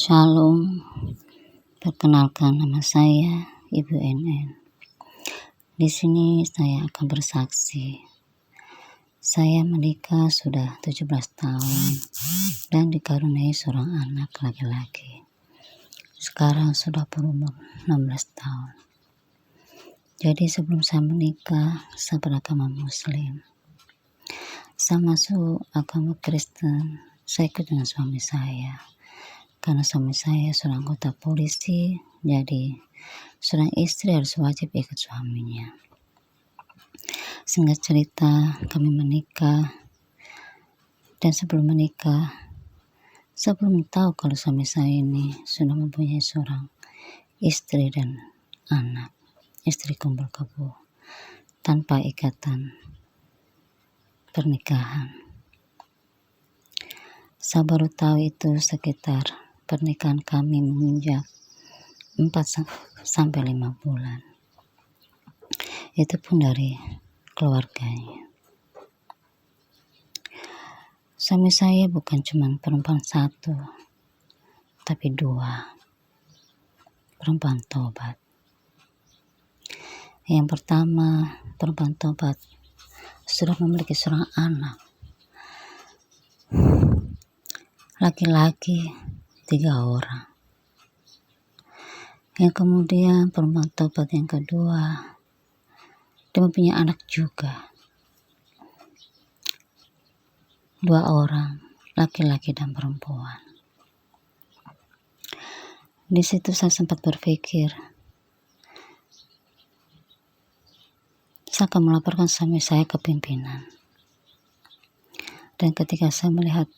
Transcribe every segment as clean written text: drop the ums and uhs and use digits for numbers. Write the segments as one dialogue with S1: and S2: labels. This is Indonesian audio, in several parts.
S1: Shalom, perkenalkan nama saya Ibu NN. Di sini saya akan bersaksi. Saya menikah sudah 17 tahun dan dikaruniai seorang anak laki-laki. Sekarang sudah berumur 16 tahun. Jadi sebelum saya menikah, saya beragama Muslim. Saya masuk agama Kristen, saya ikut dengan suami saya. Karena suami saya seorang anggota polisi, jadi seorang istri harus wajib ikut suaminya. Singkat cerita, kami menikah, dan sebelum menikah, saya belum tahu kalau suami saya ini sudah mempunyai seorang istri dan anak, istri kumpul kebo, tanpa ikatan pernikahan. Saya baru tahu itu sekitar pernikahan kami menginjak 4-5 bulan. Itu pun dari keluarganya. Suami saya bukan cuma perempuan satu, tapi 2 perempuan tobat. Yang pertama, perempuan tobat sudah memiliki seorang anak laki-laki 3 orang. Yang kemudian perempuan tobat yang kedua, dia mempunyai anak juga, 2 orang, laki-laki dan perempuan. Di situ saya sempat berpikir, saya akan melaporkan suami saya ke pimpinan. Dan ketika saya melihat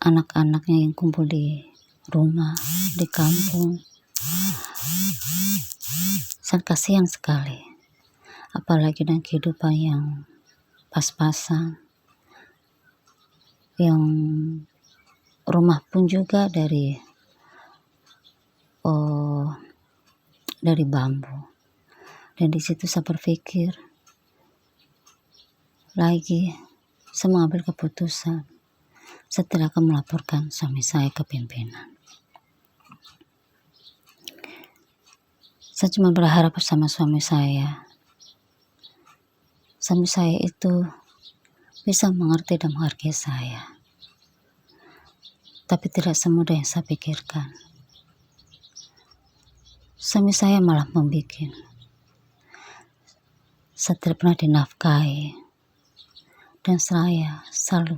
S1: anak-anaknya yang kumpul di rumah, di kampung, saya kasihan sekali. Apalagi dengan kehidupan yang pas-pasan, yang rumah pun juga dari bambu. Dan di situ saya berpikir lagi, saya mengambil keputusan, saya tidak akan melaporkan suami saya ke pimpinan. Saya cuma berharap bersama suami saya itu bisa mengerti dan menghargai saya. Tapi tidak semudah yang saya pikirkan. Suami saya malah membuat saya tidak pernah dinafkahi, dan saya selalu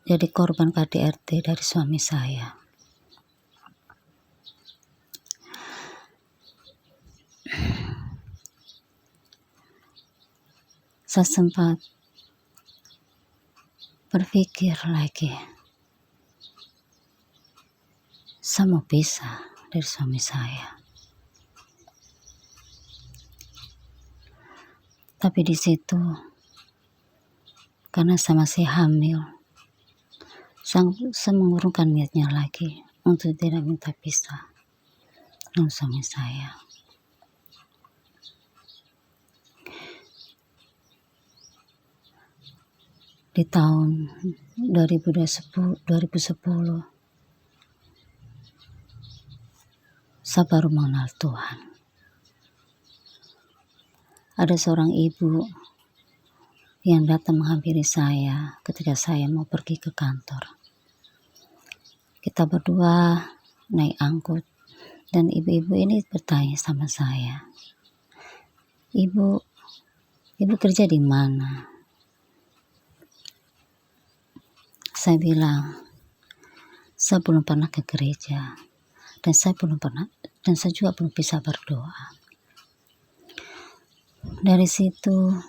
S1: jadi korban KDRT dari suami saya. Saya sempat berpikir lagi, saya mau pisah dari suami saya. Tapi di situ, karena saya masih hamil, saya mengurungkan niatnya lagi untuk tidak minta pisah dengan suami saya. Di tahun 2010, saya baru mengenal Tuhan. Ada seorang ibu yang datang menghampiri saya ketika saya mau pergi ke kantor. Kita berdua naik angkut, dan ibu-ibu ini bertanya sama saya, Ibu kerja di mana? Saya bilang, saya belum pernah ke gereja, dan saya juga belum bisa berdoa. Dari situ,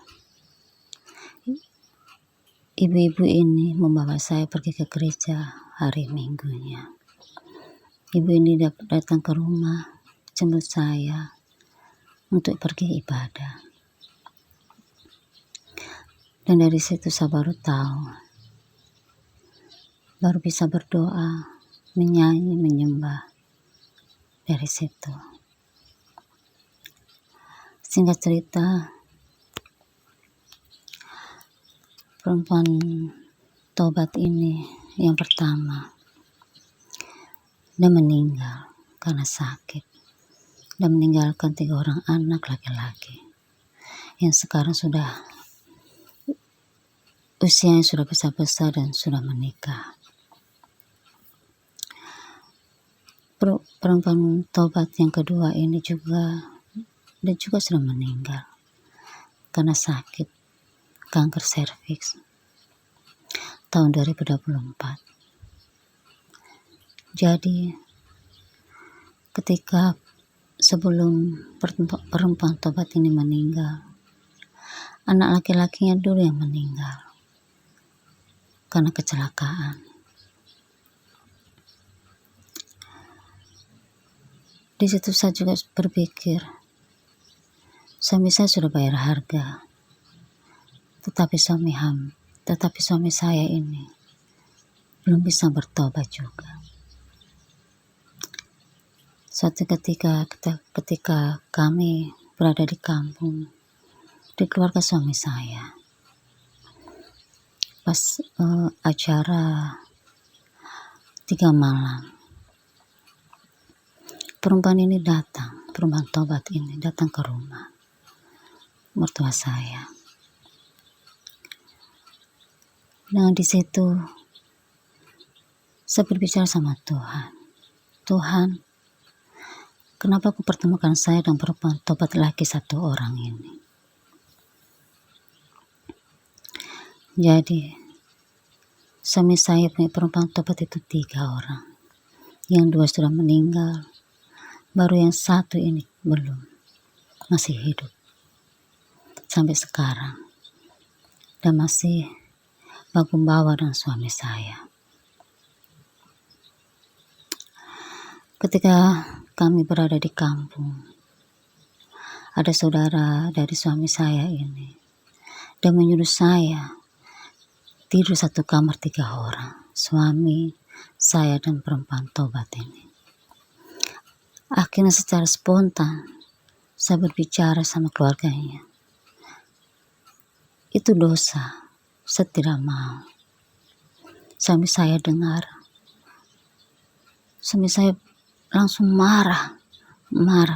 S1: ibu-ibu ini membawa saya pergi ke gereja hari Minggunya. Ibu ini datang ke rumah, jemput saya untuk pergi ibadah. Dan dari situ saya baru tahu, baru bisa berdoa, menyanyi, menyembah dari situ. Singkat cerita, perempuan tobat ini yang pertama, dia meninggal karena sakit dan meninggalkan 3 orang anak laki-laki yang sekarang sudah usianya sudah besar-besar dan sudah menikah. Perempuan tobat yang kedua ini juga sudah meninggal karena sakit kanker serviks tahun 2024. Jadi ketika sebelum perempuan tobat ini meninggal, anak laki-lakinya dulu yang meninggal karena kecelakaan. Di situ saya juga berpikir, suami saya sudah bayar harga, tetapi suami saya ini belum bisa bertobat juga. Suatu ketika kami berada di kampung, di keluarga suami saya, pas acara 3 malam, perempuan tobat ini datang ke rumah mertua saya. Nah, di situ saya berbicara sama Tuhan, kenapa kau pertemukan saya dan perempuan tobat laki 1 orang ini? Jadi, suami saya punya perempuan tobat itu 3 orang. Yang 2 sudah meninggal, baru yang 1 ini belum, masih hidup sampai sekarang, dan masih bawa dengan suami saya. Ketika kami berada di kampung, ada saudara dari suami saya ini, dan menyuruh saya tidur 1 kamar 3 orang, suami, saya, dan perempuan tobat ini. Akhirnya secara spontan saya berbicara sama keluarganya, itu dosa, saya tidak mau. Suami saya dengar, suami saya langsung marah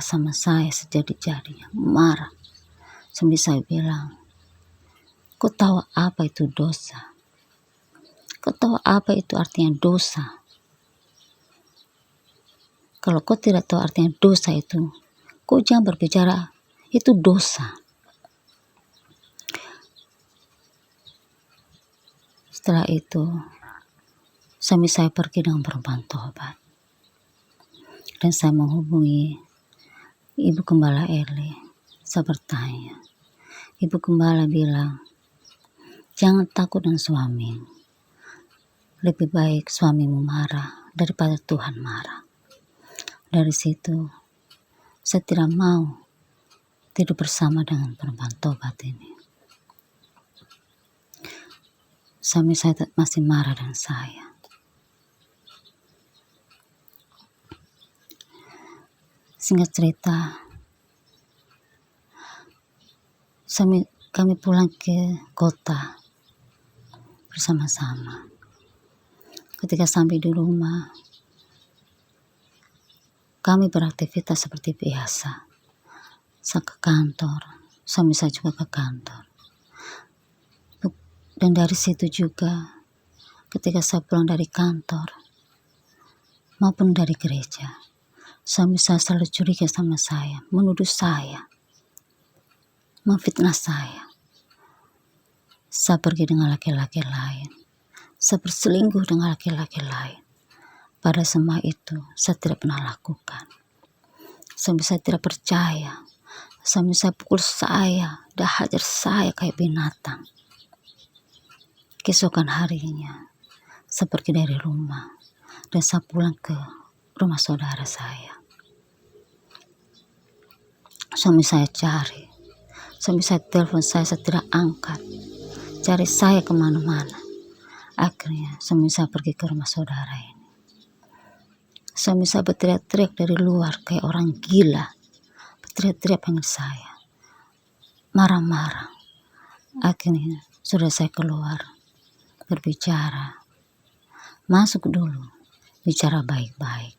S1: sama saya sejadi-jadinya, marah. Suami saya bilang, kau tahu apa itu dosa? Kau tahu apa itu artinya dosa? Kalau kau tidak tahu artinya dosa itu, kau jangan berbicara itu dosa. Setelah itu, suami saya pergi dengan perempuan tobat. Dan saya menghubungi Ibu Gembala Erli. Saya bertanya, Ibu Gembala bilang, jangan takut dengan suami. Lebih baik suamimu marah daripada Tuhan marah. Dari situ, saya tidak mau tidur bersama dengan perempuan tobat ini. Suami saya masih marah dengan saya. Singkat cerita, kami pulang ke kota bersama-sama. Ketika sampai di rumah, kami beraktivitas seperti biasa. Saya ke kantor, suami saya juga ke kantor. Dan dari situ juga, ketika saya pulang dari kantor maupun dari gereja, suami saya selalu curiga sama saya, menuduh saya, memfitnah saya. Saya pergi dengan laki-laki lain, saya berselingkuh dengan laki-laki lain. Pada semua itu saya tidak pernah lakukan. Suami saya tidak percaya. Suami saya pukul saya, dah hajar saya kayak binatang. Keesokan harinya, saya pergi dari rumah dan saya pulang ke rumah saudara saya. Suami saya cari, suami saya telepon saya tidak angkat, cari saya kemana-mana. Akhirnya suami saya pergi ke rumah saudara ini. Suami saya berteriak-teriak dari luar kayak orang gila, berteriak-teriak panggil saya, marah-marah. Akhirnya sudah saya keluar berbicara. Masuk dulu, bicara baik-baik.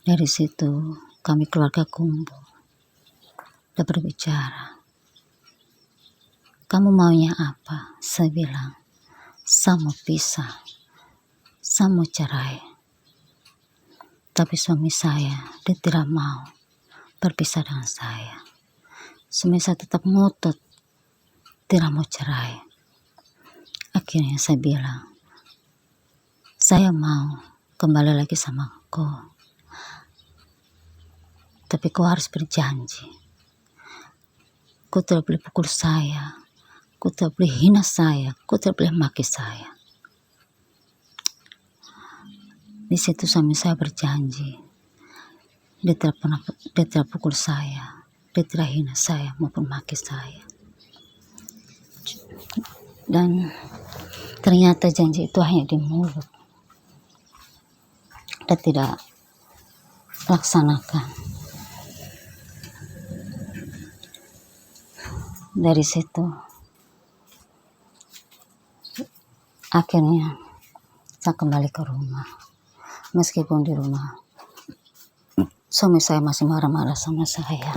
S1: Dari situ kami keluarga kumpul dan berbicara. Kamu maunya apa? Saya bilang, saya mau pisah, saya mau cerai. Tapi suami saya, dia tidak mau berpisah dengan saya. Suami saya tetap ngotot, tidak mau cerai. Akhirnya saya bilang, saya mau kembali lagi sama kau. Tapi kau harus berjanji. Kau tidak boleh pukul saya. Kau tidak boleh hina saya. Kau tidak boleh maki saya. Di situ suami saya berjanji. Dia tidak pukul saya. Dia tidak hina saya maupun maki saya. Dan ternyata janji itu hanya di mulut. Dia tidak laksanakan. Dari situ akhirnya saya kembali ke rumah. Meskipun di rumah suami saya masih marah-marah sama saya.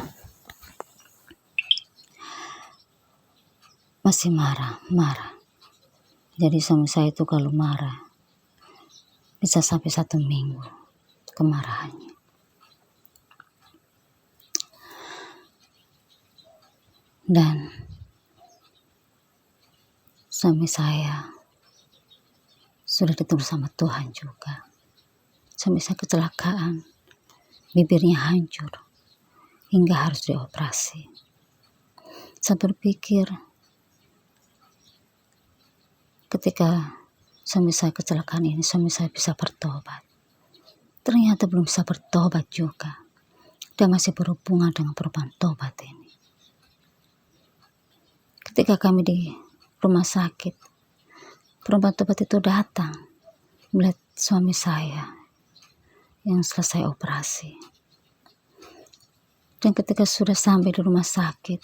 S1: Masih marah. Jadi suami saya itu kalau marah bisa sampai 1 minggu kemarahannya. Dan suami saya sudah ditulis sama Tuhan juga. Suami saya kecelakaan, bibirnya hancur hingga harus dioperasi. Saya berpikir ketika suami saya kecelakaan ini, suami saya bisa bertobat. Ternyata belum bisa bertobat juga. Dia masih berhubungan dengan perempuan tobat ini. Ketika kami di rumah sakit, perempuan tobat itu datang melihat suami saya yang selesai operasi. Dan ketika sudah sampai di rumah sakit,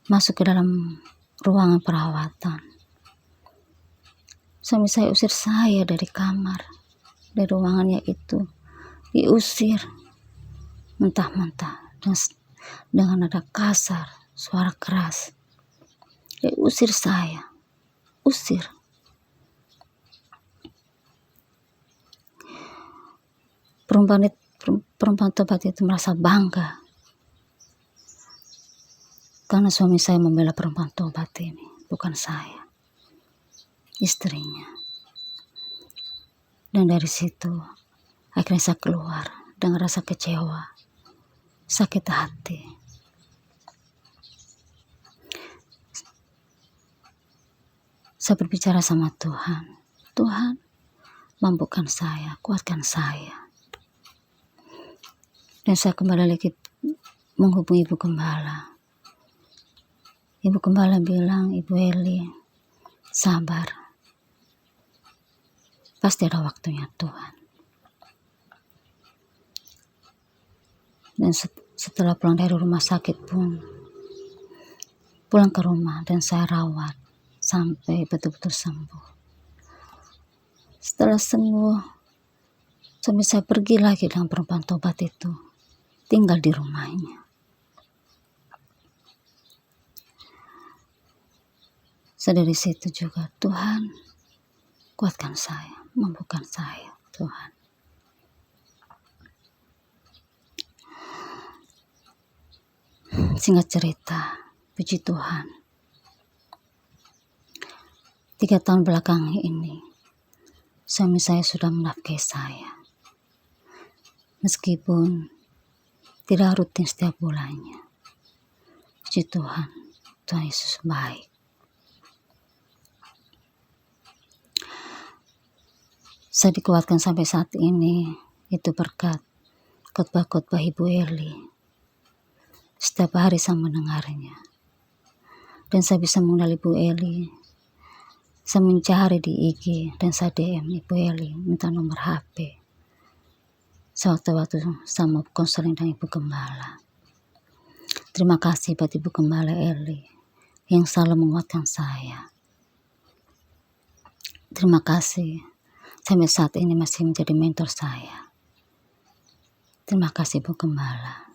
S1: masuk ke dalam ruangan perawatan, suami saya usir saya dari kamar, dari ruangannya itu, diusir mentah-mentah dengan nada kasar, suara keras. Dia usir saya, usir. Perempuan tobat itu merasa bangga karena suami saya membela perempuan tobat ini, bukan saya, istrinya. Dan dari situ akhirnya saya keluar dengan rasa kecewa, sakit hati. Saya berbicara sama Tuhan, Tuhan, mampukan saya, kuatkan saya. Dan saya kembali lagi menghubungi Ibu Gembala. Ibu Gembala bilang, Ibu Eli, sabar. Pasti ada waktunya Tuhan. Dan setelah pulang dari rumah sakit pun, pulang ke rumah dan saya rawat sampai betul-betul sembuh. Setelah sembuh, suami saya pergi lagi dengan perempuan tobat itu, tinggal di rumahnya. Dari situ juga, Tuhan, kuatkan saya, mampukan saya, Tuhan. Singkat cerita, puji Tuhan, 3 tahun belakang ini, suami saya sudah menafkahi saya. Meskipun tidak rutin setiap bulannya. Puji Tuhan, Tuhan Yesus baik. Saya dikuatkan sampai saat ini, itu berkat khotbah-khotbah Ibu Eli. Setiap hari saya mendengarnya. Dan saya bisa mengenal Ibu Eli. Saya mencari di IG dan saya DM Ibu Eli, minta nomor HP. Sewaktu-waktu saya mau konseling dengan Ibu Gembala. Terima kasih buat Ibu Gembala Eli. yang selalu menguatkan saya. Terima kasih sampai saat ini masih menjadi mentor saya. Terima kasih Bu Gembala.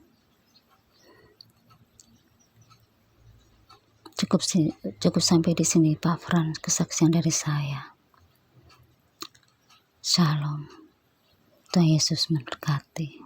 S1: Cukup sampai di sini Pak Fran, kesaksian dari saya. Shalom. Tuhan Yesus memberkati.